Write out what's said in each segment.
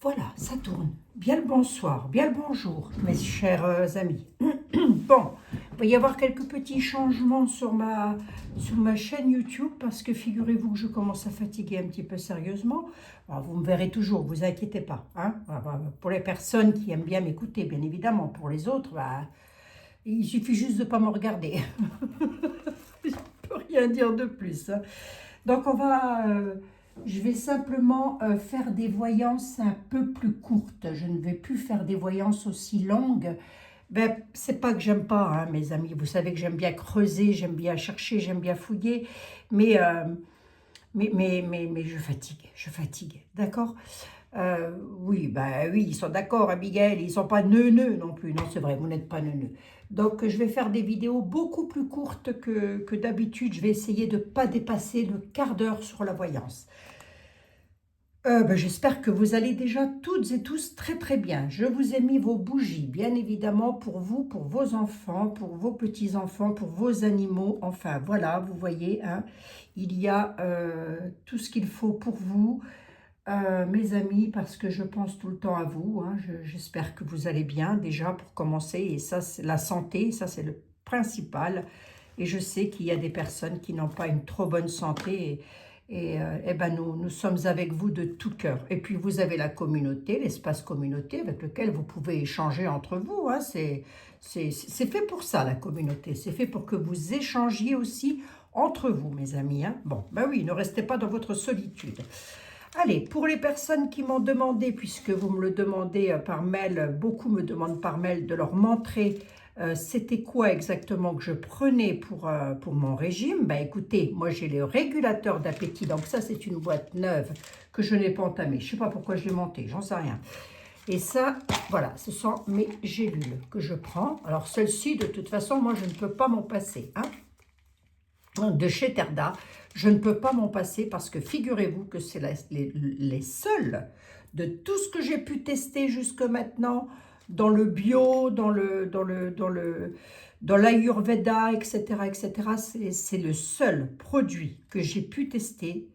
Voilà, ça tourne. Bien le bonsoir, bien le bonjour, mes chers amis. Bon, il va y avoir quelques petits changements sur ma chaîne YouTube parce que figurez-vous que je commence à fatiguer un petit peu sérieusement. Alors, vous me verrez toujours, vous inquiétez pas, hein. Pour les personnes qui aiment bien m'écouter, bien évidemment. Pour les autres, bah, il suffit juste de ne pas me regarder. Je ne peux rien dire de plus, hein. Donc, je vais simplement faire des voyances un peu plus courtes. Je ne vais plus faire des voyances aussi longues. Ben, c'est pas que j'aime pas, hein, mes amis. Vous savez que j'aime bien creuser, j'aime bien chercher, j'aime bien fouiller. Mais, euh, mais je fatigue, d'accord. Oui, ben oui, ils sont d'accord, Abigail, ils sont pas neuneux non plus. Non, c'est vrai, vous n'êtes pas neuneux. Donc, je vais faire des vidéos beaucoup plus courtes que d'habitude. Je vais essayer de ne pas dépasser le quart d'heure sur la voyance. J'espère que vous allez déjà toutes et tous très très bien. Je vous ai mis vos bougies, bien évidemment, pour vous, pour vos enfants, pour vos petits-enfants, pour vos animaux. Enfin, voilà, vous voyez, hein, il y a tout ce qu'il faut pour vous, mes amis, parce que je pense tout le temps à vous, hein. J'espère que vous allez bien, déjà, pour commencer. Et ça, c'est la santé, ça, c'est le principal. Et je sais qu'il y a des personnes qui n'ont pas une trop bonne santé. Eh ben nous sommes avec vous de tout cœur. Et puis, vous avez la communauté, l'espace communauté avec lequel vous pouvez échanger entre vous, hein. C'est fait pour ça, la communauté. C'est fait pour que vous échangiez aussi entre vous, mes amis, hein. Bon, ben oui, ne restez pas dans votre solitude. Allez, pour les personnes qui m'ont demandé, puisque vous me le demandez par mail, beaucoup me demandent par mail de leur montrer c'était quoi exactement que je prenais pour mon régime. Ben écoutez, moi j'ai le régulateur d'appétit, donc ça c'est une boîte neuve que je n'ai pas entamée. Je ne sais pas pourquoi je l'ai montée, j'en sais rien. Et ça, voilà, ce sont mes gélules que je prends. Alors celles-ci, de toute façon, moi je ne peux pas m'en passer, hein. De chez Terda, je ne peux pas m'en passer parce que figurez-vous que c'est les seuls de tout ce que j'ai pu tester jusque maintenant dans le bio, dans l'Ayurveda, etc., etc. C'est le seul produit que j'ai pu tester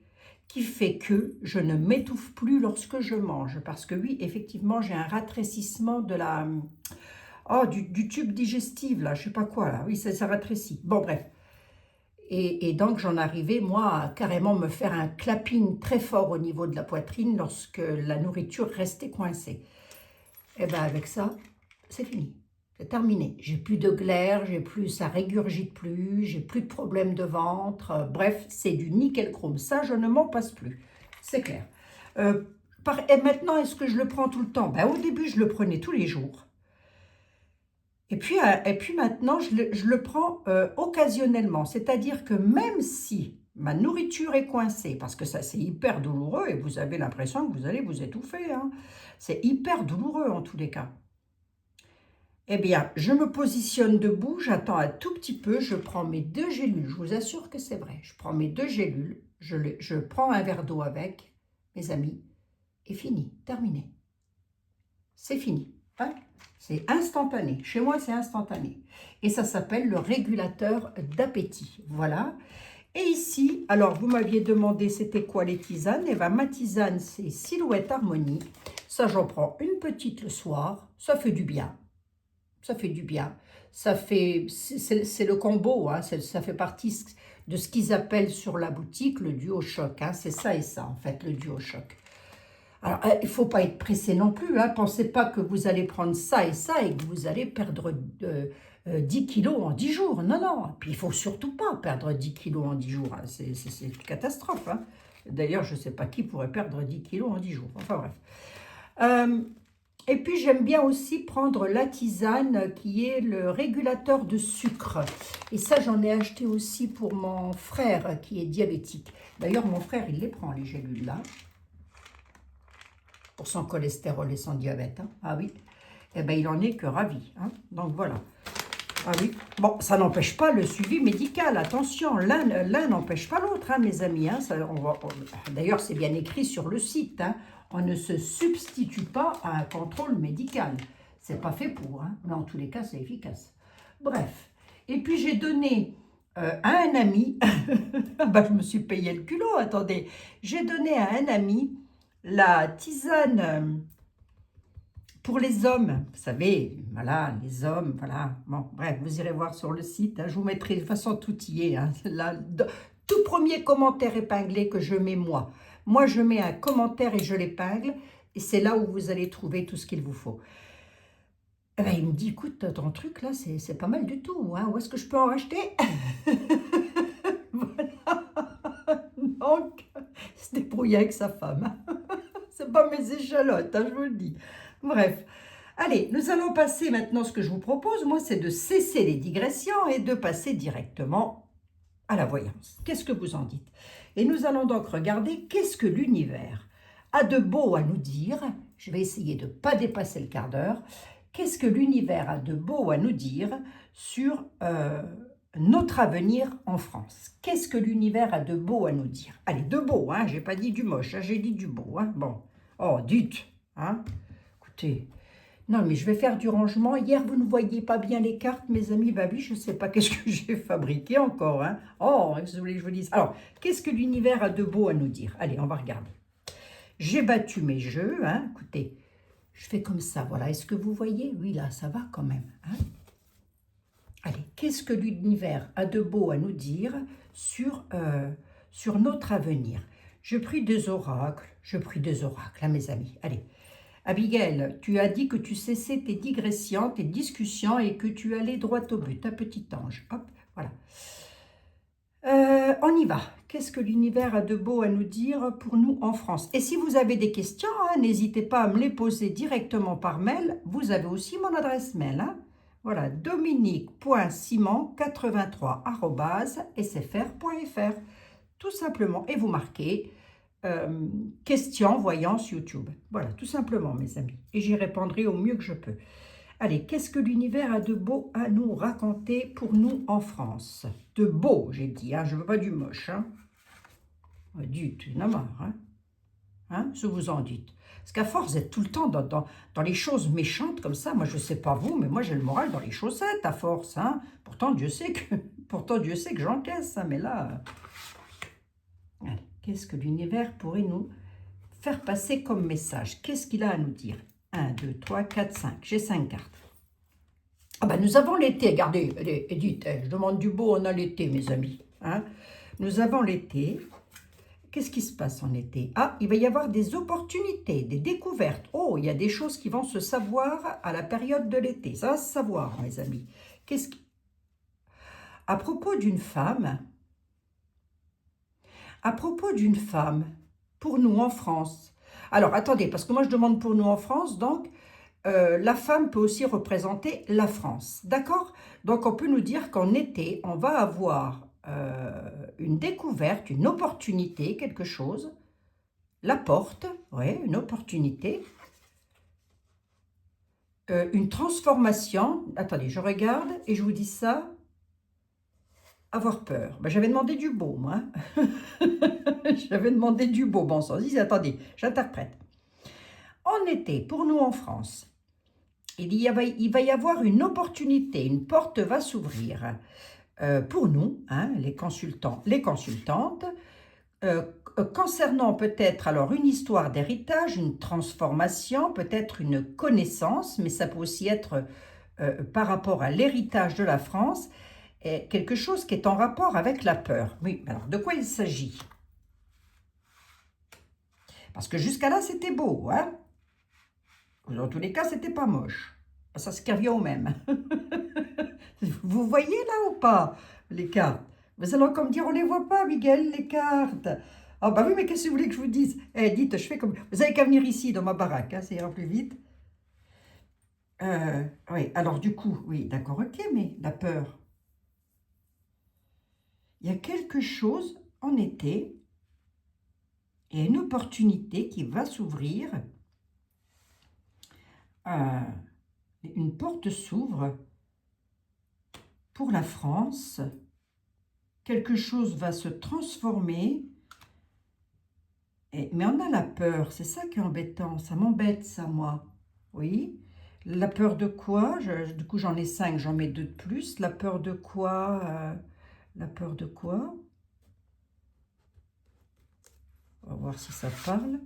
qui fait que je ne m'étouffe plus lorsque je mange. Parce que oui, effectivement, j'ai un rétrécissement du tube digestif, là, je sais pas quoi, là. Oui, ça rétrécit. Bon, bref. Et donc, j'en arrivais, moi, à carrément me faire un clapping très fort au niveau de la poitrine lorsque la nourriture restait coincée. Et bien, avec ça, c'est fini. C'est terminé. J'ai plus de glaire, ça régurgite plus, j'ai plus de problème de ventre. Bref, c'est du nickel chrome. Ça, je ne m'en passe plus. C'est clair. Et maintenant, est-ce que je le prends tout le temps? Ben, au début, je le prenais tous les jours. Et puis maintenant, je le prends occasionnellement. C'est-à-dire que même si ma nourriture est coincée, parce que ça c'est hyper douloureux et vous avez l'impression que vous allez vous étouffer, hein. C'est hyper douloureux en tous les cas. Eh bien, je me positionne debout, j'attends un tout petit peu, je prends mes 2 gélules, je vous assure que c'est vrai. Je prends mes 2 gélules, je prends un verre d'eau avec, mes amis, et fini, terminé. C'est fini, hein. C'est instantané. Chez moi, c'est instantané. Et ça s'appelle le régulateur d'appétit. Voilà. Et ici, alors vous m'aviez demandé c'était quoi les tisanes. Et bien ma tisane, c'est Silhouette Harmonie. Ça, j'en prends une petite le soir. Ça fait du bien. Ça fait du bien. C'est le combo, hein. Ça fait partie de ce qu'ils appellent sur la boutique le duo choc, hein. C'est ça et ça, en fait, le duo choc. Alors, il ne faut pas être pressé non plus, hein. Pensez pas que vous allez prendre ça et que vous allez perdre 10 kilos en 10 jours. Non, non. Puis, il ne faut surtout pas perdre 10 kilos en 10 jours, hein. C'est une catastrophe, hein. D'ailleurs, je ne sais pas qui pourrait perdre 10 kilos en 10 jours. Enfin, bref. Et puis, j'aime bien aussi prendre la tisane qui est le régulateur de sucre. Et ça, j'en ai acheté aussi pour mon frère qui est diabétique. D'ailleurs, mon frère, il les prend, les gélules là, pour son cholestérol et son diabète, hein. Ah oui, eh bien, il n'en est que ravi, hein. Donc voilà. Ah oui, bon, ça n'empêche pas le suivi médical, attention, l'un n'empêche pas l'autre, hein, mes amis, hein. D'ailleurs, c'est bien écrit sur le site, hein. On ne se substitue pas à un contrôle médical. C'est pas fait pour, hein, mais en tous les cas, c'est efficace. Bref, et puis j'ai donné à un ami, je me suis payé le culot, attendez, j'ai donné à un ami la tisane Pour les hommes, vous savez, voilà, les hommes, voilà. Bon, bref, vous irez voir sur le site, hein, je vous mettrai, de toute façon, tout y est. Hein, là, tout premier commentaire épinglé que je mets moi. Moi, je mets un commentaire et je l'épingle, et c'est là où vous allez trouver tout ce qu'il vous faut. Eh ben, il me dit, écoute, ton truc là, c'est pas mal du tout. Hein, où est-ce que je peux en racheter? Voilà. Donc, il se débrouille avec sa femme. C'est pas mes échalotes, hein, je vous le dis. Bref. Allez, nous allons passer maintenant, ce que je vous propose, moi, c'est de cesser les digressions et de passer directement à la voyance. Qu'est-ce que vous en dites? Et nous allons donc regarder qu'est-ce que l'univers a de beau à nous dire. Je vais essayer de ne pas dépasser le quart d'heure. Qu'est-ce que l'univers a de beau à nous dire sur notre avenir en France? Qu'est-ce que l'univers a de beau à nous dire? Allez, de beau, hein, j'ai pas dit du moche, hein, j'ai dit du beau. Hein, bon, oh, dites, hein, écoutez... Non, mais je vais faire du rangement. Hier, vous ne voyez pas bien les cartes, mes amis. Bah oui, je ne sais pas qu'est-ce que j'ai fabriqué encore. Hein. Oh, qu'est-ce que vous voulez que je vous dise? Alors, qu'est-ce que l'univers a de beau à nous dire? Allez, on va regarder. J'ai battu mes jeux. Hein. Écoutez, je fais comme ça. Voilà, est-ce que vous voyez? Oui, là, ça va quand même. Hein. Allez, qu'est-ce que l'univers a de beau à nous dire sur notre avenir? Je prie des oracles. Hein, mes amis. Allez. Abigail, tu as dit que tu cessais tes digressions, tes discussions et que tu allais droit au but, un petit ange. Hop, voilà. On y va. Qu'est-ce que l'univers a de beau à nous dire pour nous en France? Et si vous avez des questions, hein, n'hésitez pas à me les poser directement par mail. Vous avez aussi mon adresse mail. Hein. Voilà, dominique.simon83@sfr.fr. Tout simplement. Et vous marquez... questions, voyance, YouTube. Voilà, tout simplement, mes amis. Et j'y répondrai au mieux que je peux. Allez, qu'est-ce que l'univers a de beau à nous raconter pour nous en France? De beau, j'ai dit, hein, je ne veux pas du moche. Hein. Dites, il y en a marre. Hein, ce que vous en dites. Parce qu'à force d'être tout le temps dans les choses méchantes comme ça, moi je ne sais pas vous, mais moi j'ai le moral dans les chaussettes à force. Hein. Pourtant Dieu sait que j'encaisse, hein, mais là... Allez, qu'est-ce que l'univers pourrait nous faire passer comme message? Qu'est-ce qu'il a à nous dire? 1, 2, 3, 4, 5. J'ai 5 cartes. Ah ben, nous avons l'été. Regardez, Edith, je demande du beau, on a l'été, mes amis. Hein? Nous avons l'été. Qu'est-ce qui se passe en été? Ah, il va y avoir des opportunités, des découvertes. Oh, il y a des choses qui vont se savoir à la période de l'été. Ça va se savoir, mes amis. À propos d'une femme... À propos d'une femme, pour nous en France. Alors, attendez, parce que moi je demande pour nous en France, donc la femme peut aussi représenter la France, d'accord? Donc on peut nous dire qu'en été, on va avoir une découverte, une opportunité, quelque chose, la porte, oui, une opportunité, une transformation. Attendez, je regarde et je vous dis ça. Avoir peur. Ben, j'avais demandé du beau, moi. J'avais demandé du beau, bon sang. Attendez, j'interprète. En été, pour nous en France, il va y avoir une opportunité, une porte va s'ouvrir pour nous, hein, les consultants, les consultantes, concernant peut-être alors une histoire d'héritage, une transformation, peut-être une connaissance, mais ça peut aussi être par rapport à l'héritage de la France, quelque chose qui est en rapport avec la peur. Oui, alors de quoi il s'agit? Parce que jusqu'à là, c'était beau, hein? Dans tous les cas, c'était pas moche. Ça se revient au même. Vous voyez là ou pas, les cartes? Vous allez encore me dire, on ne les voit pas, Miguel, les cartes. Ah bah oui, mais qu'est-ce que vous voulez que je vous dise? Eh, dites, je fais comme... Vous avez qu'à venir ici, dans ma baraque, hein, ça ira plus vite. Oui, alors du coup, oui, d'accord, ok, mais la peur... Il y a quelque chose en été, et une opportunité qui va s'ouvrir. Une porte s'ouvre pour la France. Quelque chose va se transformer. Mais on a la peur, c'est ça qui est embêtant. Ça m'embête, ça, moi. Oui. La peur de quoi? Du coup, j'en ai 5, j'en mets 2 de plus. La peur de quoi? La peur de quoi? On va voir si ça parle.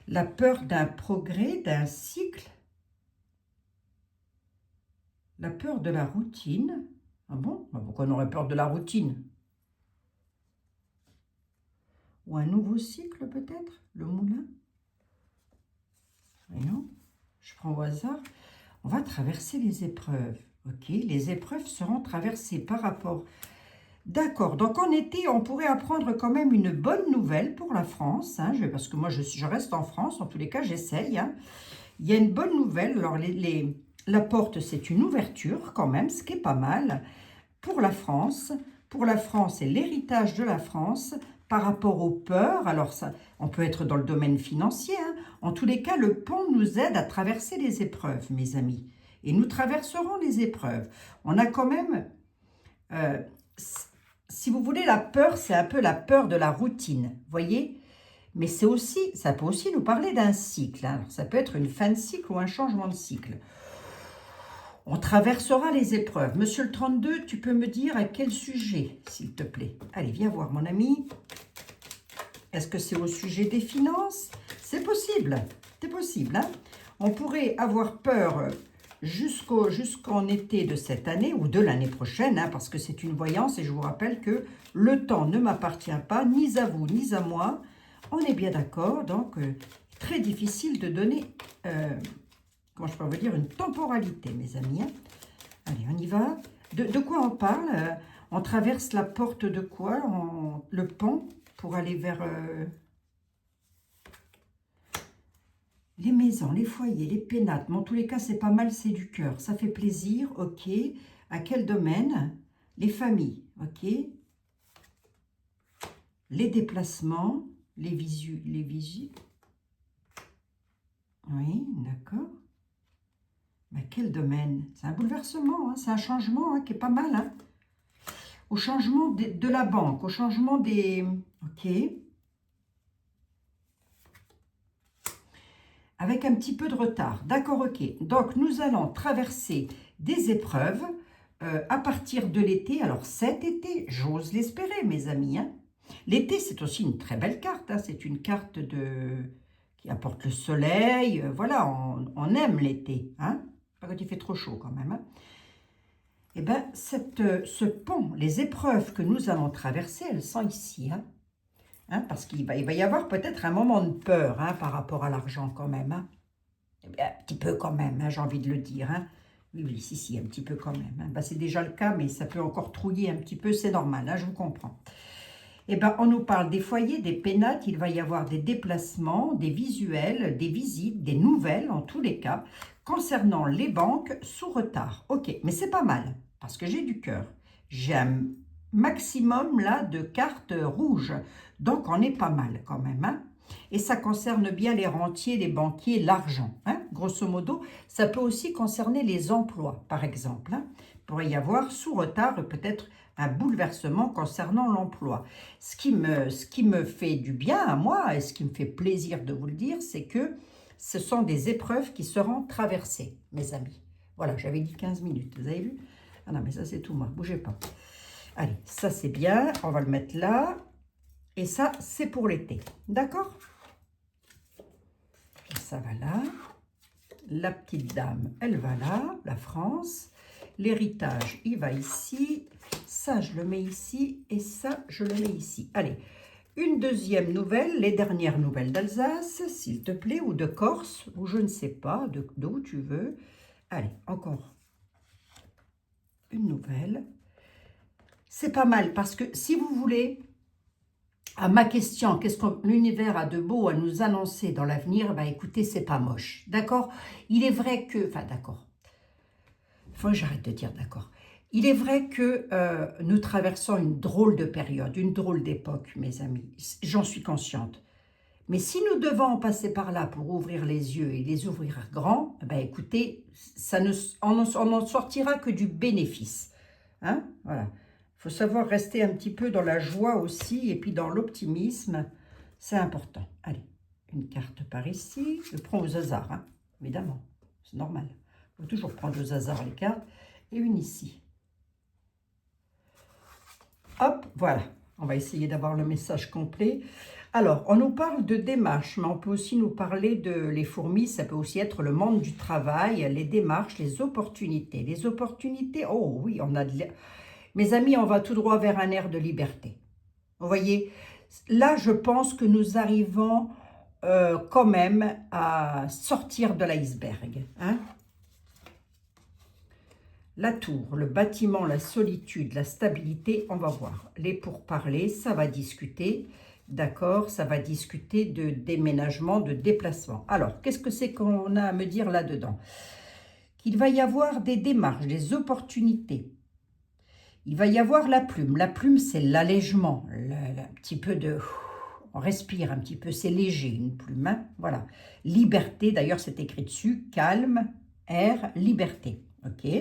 La peur d'un progrès, d'un cycle. La peur de la routine. Ah bon? Pourquoi on aurait peur de la routine? Ou un nouveau cycle peut-être? Le moulin? Et non, je prends au hasard. On va traverser les épreuves. Ok, les épreuves seront traversées par rapport. D'accord, donc en été, on pourrait apprendre quand même une bonne nouvelle pour la France, hein, parce que moi, je reste en France, en tous les cas, j'essaye. Hein. Il y a une bonne nouvelle, alors la porte, c'est une ouverture quand même, ce qui est pas mal pour la France. Pour la France et l'héritage de la France par rapport aux peurs. Alors, ça, on peut être dans le domaine financier. Hein. En tous les cas, le pont nous aide à traverser les épreuves, mes amis. Et nous traverserons les épreuves. On a quand même... si vous voulez, la peur, c'est un peu la peur de la routine, voyez? Mais c'est aussi, ça peut aussi nous parler d'un cycle. Hein. Alors, ça peut être une fin de cycle ou un changement de cycle. On traversera les épreuves. Monsieur le 32, tu peux me dire à quel sujet, s'il te plaît? Allez, viens voir, mon ami. Est-ce que c'est au sujet des finances? C'est possible. C'est possible. Hein. On pourrait avoir peur jusqu'en été de cette année ou de l'année prochaine, hein, parce que c'est une voyance et je vous rappelle que le temps ne m'appartient pas, ni à vous, ni à moi. On est bien d'accord, donc très difficile de donner, comment je peux vous dire, une temporalité, mes amis. Hein. Allez, on y va. De quoi on parle? On traverse la porte de quoi? Le pont pour aller vers... les maisons, les foyers, les pénates, mais en tous les cas, c'est pas mal, c'est du cœur. Ça fait plaisir, ok. À quel domaine? Les familles, ok. Les déplacements, les visus. Oui, d'accord. Mais quel domaine? C'est un bouleversement, hein, c'est un changement hein, qui est pas mal. Hein. Au changement de la banque, au changement des... Ok. Avec un petit peu de retard. D'accord, ok. Donc, nous allons traverser des épreuves à partir de l'été. Alors, cet été, j'ose l'espérer, mes amis. Hein. L'été, c'est aussi une très belle carte. Hein. C'est une carte qui apporte le soleil. Voilà, on aime l'été. Hein. Pas quand il fait trop chaud quand même. Hein. Eh bien, ce pont, les épreuves que nous allons traverser, elles sont ici. Hein. Hein, parce qu'il va y avoir peut-être un moment de peur hein, par rapport à l'argent quand même. Hein. Eh bien, un petit peu quand même, hein, j'ai envie de le dire. Hein. Oui, si, un petit peu quand même. Hein. Ben, c'est déjà le cas, mais ça peut encore trouiller un petit peu, c'est normal, hein, je vous comprends. Eh bien, on nous parle des foyers, des pénates, il va y avoir des déplacements, des visuels, des visites, des nouvelles, en tous les cas, concernant les banques sous retard. Ok, mais c'est pas mal, parce que j'ai du cœur. J'ai un maximum, là, de cartes rouges. Donc, on est pas mal, quand même, hein. Et ça concerne bien les rentiers, les banquiers, l'argent. Hein, grosso modo, ça peut aussi concerner les emplois, par exemple. Hein. Il pourrait y avoir sous retard peut-être un bouleversement concernant l'emploi. Ce qui me fait du bien à moi et ce qui me fait plaisir de vous le dire, c'est que ce sont des épreuves qui seront traversées, mes amis. Voilà, j'avais dit 15 minutes, vous avez vu? Ah non, mais ça c'est tout moi, bougez pas. Allez, ça c'est bien, on va le mettre là. Et ça, c'est pour l'été. D'accord? Ça va là. La petite dame, elle va là. La France. L'héritage, il va ici. Ça, je le mets ici. Et ça, je le mets ici. Allez, une deuxième nouvelle. Les dernières nouvelles d'Alsace, s'il te plaît. Ou de Corse, ou je ne sais pas, d'où tu veux. Allez, encore une nouvelle. C'est pas mal parce que si vous voulez... À ma question, qu'est-ce que l'univers a de beau à nous annoncer dans l'avenir? Ben écoutez, c'est pas moche, d'accord? Il est vrai que, enfin d'accord, il faut que j'arrête de dire d'accord. Il est vrai que nous traversons une drôle de période, une drôle d'époque, mes amis. J'en suis consciente. Mais si nous devons en passer par là pour ouvrir les yeux et les ouvrir grands, ben écoutez, on n'en sortira que du bénéfice. Hein? Voilà. Il faut savoir rester un petit peu dans la joie aussi et puis dans l'optimisme. C'est important. Allez, une carte par ici. Je prends aux hasard, hein, évidemment. C'est normal. Il faut toujours prendre aux hasard les cartes. Et une ici. Hop, voilà. On va essayer d'avoir le message complet. Alors, on nous parle de démarches, mais on peut aussi nous parler de les fourmis, ça peut aussi être le monde du travail, les démarches, les opportunités. Les opportunités, oh oui, on a mes amis, on va tout droit vers un air de liberté. Vous voyez, là, je pense que nous arrivons quand même à sortir de l'iceberg. Hein? La tour, le bâtiment, la solitude, la stabilité, on va voir. Les pourparlers, ça va discuter. D'accord, ça va discuter de déménagement, de déplacement. Alors, qu'est-ce que c'est qu'on a à me dire là-dedans? Qu'il va y avoir des démarches, des opportunités. Il va y avoir la plume. La plume, c'est l'allègement, un petit peu de... On respire un petit peu, c'est léger, une plume. Hein, voilà. Liberté, d'ailleurs, c'est écrit dessus. Calme, air, liberté. OK.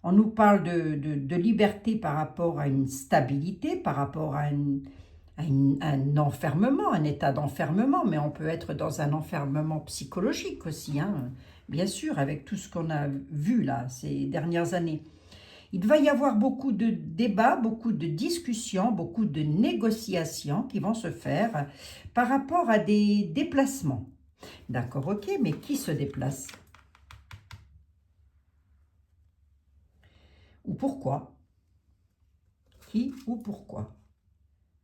On nous parle de liberté par rapport à une stabilité, par rapport à un enfermement, un état d'enfermement, mais on peut être dans un enfermement psychologique aussi, hein, bien sûr, avec tout ce qu'on a vu là ces dernières années. Il va y avoir beaucoup de débats, beaucoup de discussions, beaucoup de négociations qui vont se faire par rapport à des déplacements. D'accord, ok, mais qui se déplace? Ou pourquoi? Qui ou pourquoi?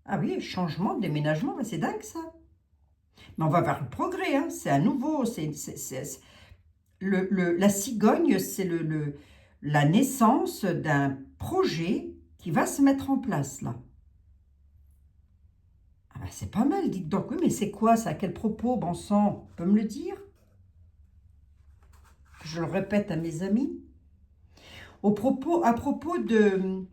Ah oui, changement, déménagement, ben c'est dingue ça. Mais on va vers le progrès, hein, c'est à nouveau, la cigogne, c'est la naissance d'un projet qui va se mettre en place là. Ah ben c'est pas mal, dites donc. Oui, mais c'est quoi ça? À quel propos, bon sang? On peut me le dire? Je le répète à mes amis. À propos de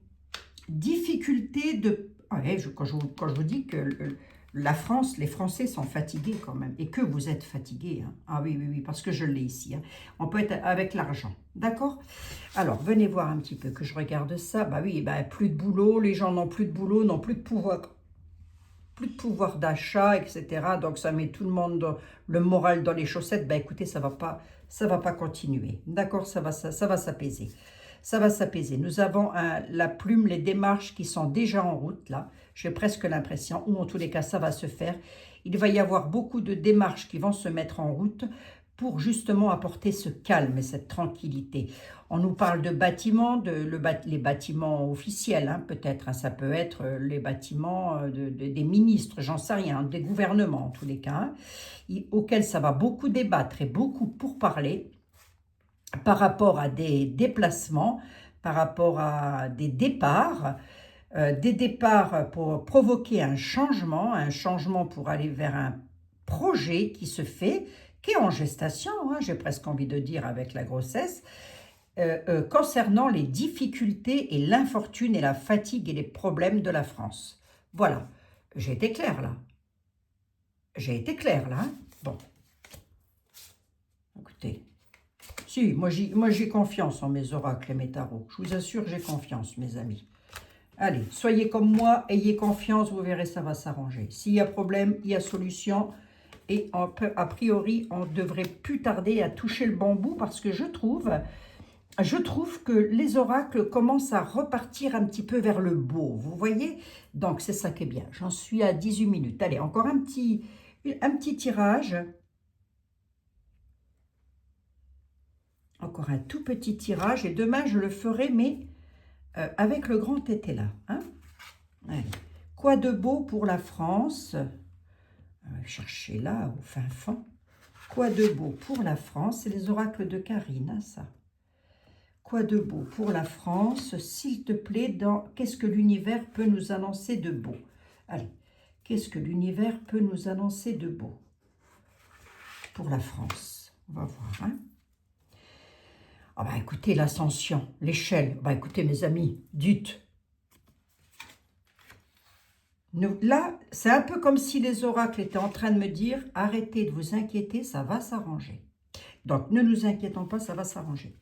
difficultés de... Ah ouais, quand je vous dis que la France, les Français sont fatigués quand même, et que vous êtes fatigués. Hein. Ah oui, oui, oui, parce que je l'ai ici. Hein. On peut être avec l'argent, d'accord? Alors, venez voir un petit peu que je regarde ça. Bah oui, bah, plus de boulot, les gens n'ont plus de boulot, n'ont plus de pouvoir d'achat, etc. Donc, ça met tout le monde, le moral dans les chaussettes. Bah écoutez, ça va pas continuer. D'accord, ça va s'apaiser. Ça va s'apaiser. Nous avons la plume, les démarches qui sont déjà en route, là. J'ai presque l'impression, ou en tous les cas, ça va se faire. Il va y avoir beaucoup de démarches qui vont se mettre en route pour justement apporter ce calme et cette tranquillité. On nous parle de bâtiments, les bâtiments officiels, hein, peut-être. Hein, ça peut être les bâtiments des ministres, j'en sais rien, des gouvernements en tous les cas, hein, auxquels ça va beaucoup débattre et beaucoup pour parler par rapport à des déplacements, par rapport à des départs pour provoquer un changement pour aller vers un projet qui se fait, qui est en gestation, hein, j'ai presque envie de dire avec la grossesse, concernant les difficultés et l'infortune et la fatigue et les problèmes de la France. Voilà, j'ai été claire là. J'ai été claire là. Hein. Bon, écoutez, si, moi j'ai confiance en mes oracles et mes tarots. Je vous assure, j'ai confiance, mes amis. Allez, soyez comme moi, ayez confiance, vous verrez, ça va s'arranger. S'il y a problème, il y a solution. Et a priori, on devrait plus tarder à toucher le bambou parce que je trouve que les oracles commencent à repartir un petit peu vers le beau, vous voyez? Donc, c'est ça qui est bien. J'en suis à 18 minutes. Allez, encore un petit tirage. Encore un tout petit tirage. Et demain, je le ferai, mais avec le grand tété là. Hein? Allez. Quoi de beau pour la France? Cherchez là, au fin fond. Quoi de beau pour la France? C'est les oracles de Karine, hein, ça. Quoi de beau pour la France, s'il te plaît, dans qu'est-ce que l'univers peut nous annoncer de beau? Allez, qu'est-ce que l'univers peut nous annoncer de beau pour la France? On va voir, hein. Ah bah écoutez, l'ascension, l'échelle. Bah écoutez, mes amis, dites. Là, c'est un peu comme si les oracles étaient en train de me dire, arrêtez de vous inquiéter, ça va s'arranger. Donc, ne nous inquiétons pas, ça va s'arranger.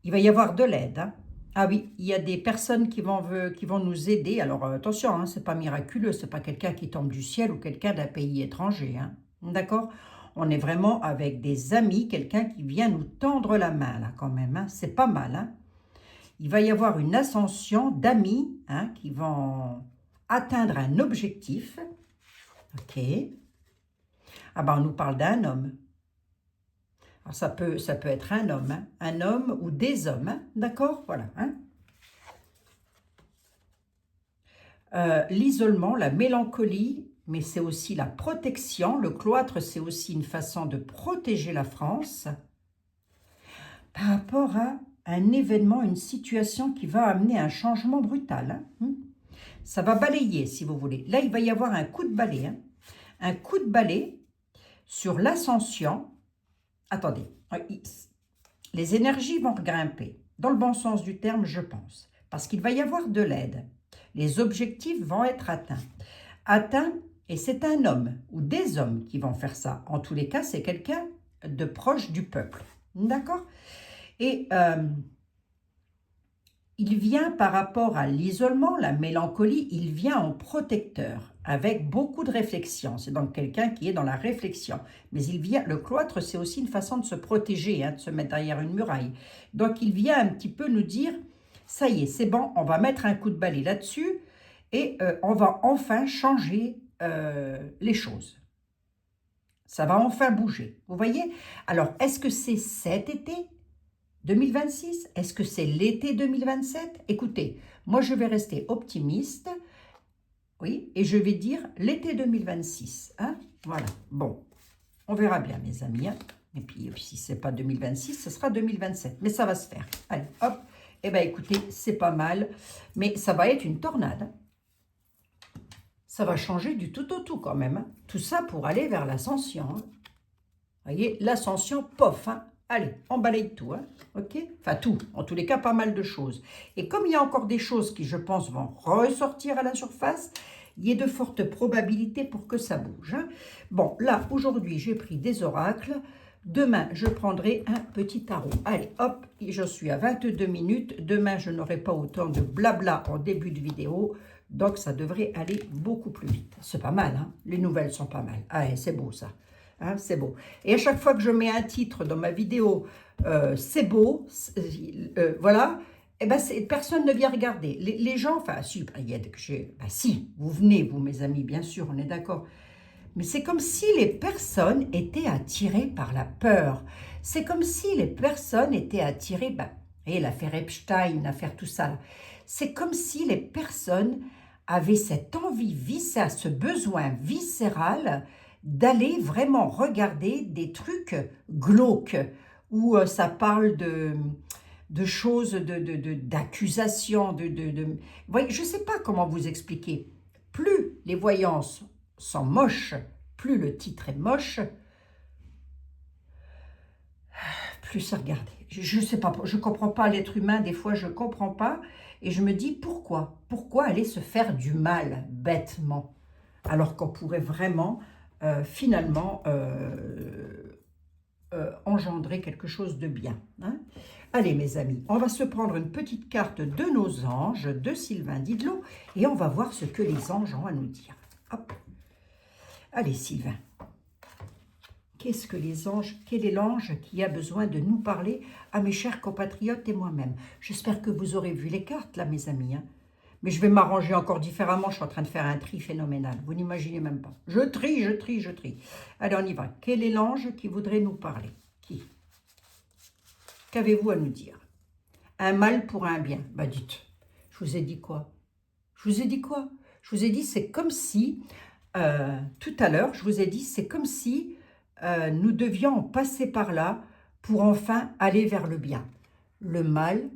Il va y avoir de l'aide. Hein. Ah oui, il y a des personnes qui vont nous aider. Alors, attention, hein, ce n'est pas miraculeux, ce n'est pas quelqu'un qui tombe du ciel ou quelqu'un d'un pays étranger. Hein. D'accord? On est vraiment avec des amis, quelqu'un qui vient nous tendre la main, là, quand même. Hein. C'est pas mal, hein. Il va y avoir une ascension d'amis hein, qui vont atteindre un objectif. Ok. Ah ben, on nous parle d'un homme. Alors, ça peut être un homme ou des hommes, hein, d'accord? Voilà. Hein. L'isolement, la mélancolie, mais c'est aussi la protection. Le cloître, c'est aussi une façon de protéger la France par rapport à un événement, une situation qui va amener un changement brutal. Hein. Ça va balayer, si vous voulez. Là, il va y avoir un coup de balai. Hein. Un coup de balai sur l'ascension. Attendez, les énergies vont grimper, dans le bon sens du terme, je pense, parce qu'il va y avoir de l'aide. Les objectifs vont être atteints, et c'est un homme ou des hommes qui vont faire ça. En tous les cas, c'est quelqu'un de proche du peuple, d'accord? Et il vient par rapport à l'isolement, la mélancolie, il vient en protecteur, avec beaucoup de réflexion. C'est donc quelqu'un qui est dans la réflexion. Mais il vient, le cloître, c'est aussi une façon de se protéger, hein, de se mettre derrière une muraille. Donc il vient un petit peu nous dire, ça y est, c'est bon, on va mettre un coup de balai là-dessus et on va enfin changer les choses. Ça va enfin bouger, vous voyez? Alors, est-ce que c'est cet été 2026? Est-ce que c'est l'été 2027? Écoutez, moi je vais rester optimiste, oui, et je vais dire l'été 2026. Hein? Voilà, bon, on verra bien mes amis. Hein? Et puis si ce n'est pas 2026, ce sera 2027, mais ça va se faire. Allez, hop, eh bien écoutez, c'est pas mal, mais ça va être une tornade. Hein? Ça va changer du tout au tout quand même. Hein? Tout ça pour aller vers l'ascension. Hein? Vous voyez, l'ascension, pof, hein? Allez, on balaye tout, hein, ok? Enfin tout, en tous les cas, pas mal de choses. Et comme il y a encore des choses qui, je pense, vont ressortir à la surface, il y a de fortes probabilités pour que ça bouge. Hein. Bon, là, aujourd'hui, j'ai pris des oracles. Demain, je prendrai un petit tarot. Allez, hop, je suis à 22 minutes. Demain, je n'aurai pas autant de blabla en début de vidéo. Donc, ça devrait aller beaucoup plus vite. C'est pas mal, hein? Les nouvelles sont pas mal. Ah, c'est beau, ça. Hein, c'est beau. Et à chaque fois que je mets un titre dans ma vidéo, c'est beau, voilà, et ben personne ne vient regarder. Les gens, enfin, si, si, vous venez, vous, mes amis, bien sûr, on est d'accord. Mais c'est comme si les personnes étaient attirées par la peur. C'est comme si les personnes étaient attirées, et l'affaire Epstein, l'affaire tout ça, c'est comme si les personnes avaient cette envie viscérale, ce besoin viscéral d'aller vraiment regarder des trucs glauques, où ça parle de choses, d'accusations, je ne sais pas comment vous expliquer. Plus les voyances sont moches, plus le titre est moche, plus ça regarde. Je ne sais pas, je ne comprends pas l'être humain, des fois je ne comprends pas, et je me dis pourquoi? Pourquoi aller se faire du mal bêtement, alors qu'on pourrait vraiment finalement engendrer quelque chose de bien. Hein? Allez mes amis, on va se prendre une petite carte de nos anges, de Sylvain Didlot, et on va voir ce que les anges ont à nous dire. Hop. Allez Sylvain, qu'est-ce que les anges, quel est l'ange qui a besoin de nous parler à mes chers compatriotes et moi-même? J'espère que vous aurez vu les cartes là mes amis, hein? Mais je vais m'arranger encore différemment. Je suis en train de faire un tri phénoménal. Vous n'imaginez même pas. Je trie, je trie, je trie. Allez, on y va. Quel est l'ange qui voudrait nous parler? Qui? Qu'avez-vous à nous dire? Un mal pour un bien. Bah dites, je vous ai dit quoi? Je vous ai dit quoi? Je vous ai dit, c'est comme si, tout à l'heure, je vous ai dit, c'est comme si nous devions passer par là pour enfin aller vers le bien. Le mal,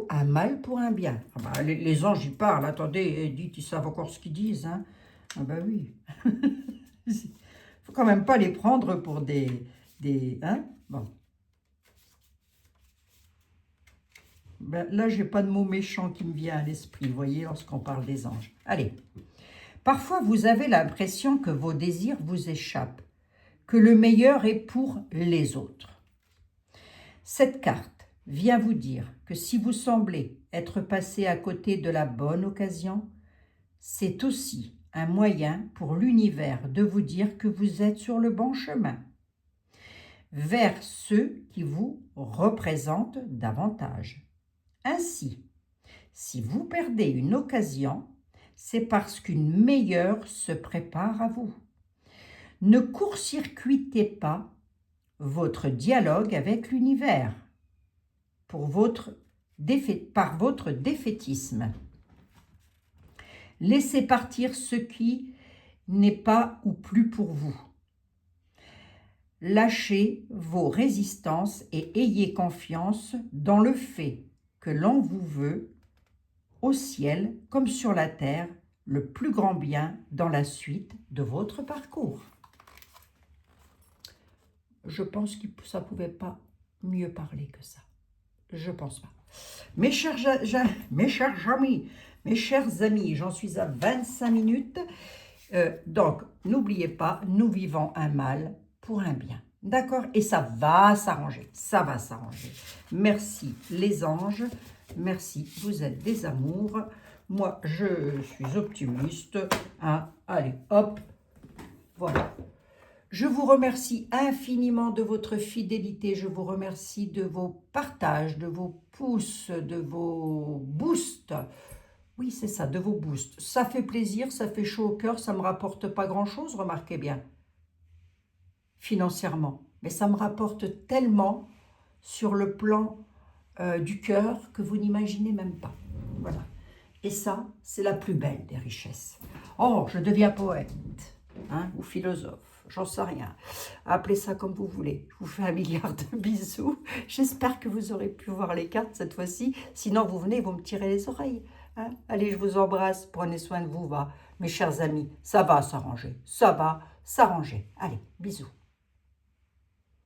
un mal pour un bien. Ah bah, les anges, ils parlent. Attendez, dites, ils savent encore ce qu'ils disent. Hein. Ah bah oui. Il ne faut quand même pas les prendre pour des hein. Bon. Ben, là, je n'ai pas de mot méchant qui me vient à l'esprit, vous voyez, lorsqu'on parle des anges. Allez. Parfois, vous avez l'impression que vos désirs vous échappent, que le meilleur est pour les autres. Cette carte vient vous dire que si vous semblez être passé à côté de la bonne occasion, c'est aussi un moyen pour l'univers de vous dire que vous êtes sur le bon chemin, vers ceux qui vous représentent davantage. Ainsi, si vous perdez une occasion, c'est parce qu'une meilleure se prépare à vous. Ne court-circuitez pas votre dialogue avec l'univers par votre défaitisme. Laissez partir ce qui n'est pas ou plus pour vous. Lâchez vos résistances et ayez confiance dans le fait que l'on vous veut, au ciel comme sur la terre, le plus grand bien dans la suite de votre parcours. Je pense que ça ne pouvait pas mieux parler que ça. Je pense pas. Mes chers amis, j'en suis à 25 minutes. Donc, n'oubliez pas, nous vivons un mal pour un bien. D'accord? Et ça va s'arranger. Ça va s'arranger. Merci les anges. Merci, vous êtes des amours. Moi, je suis optimiste. Hein? Allez, hop. Voilà. Je vous remercie infiniment de votre fidélité. Je vous remercie de vos partages, de vos pouces, de vos boosts. Oui, c'est ça, de vos boosts. Ça fait plaisir, ça fait chaud au cœur, ça ne me rapporte pas grand-chose, remarquez bien, financièrement. Mais ça me rapporte tellement sur le plan du cœur que vous n'imaginez même pas. Voilà. Et ça, c'est la plus belle des richesses. Oh, je deviens poète, hein, ou philosophe, j'en sais rien. Appelez ça comme vous voulez. Je vous fais 1 milliard de bisous. J'espère que vous aurez pu voir les cartes cette fois-ci. Sinon, vous venez, vous me tirez les oreilles. Hein? Allez, je vous embrasse. Prenez soin de vous, va. Mes chers amis, ça va s'arranger. Ça va s'arranger. Allez, bisous.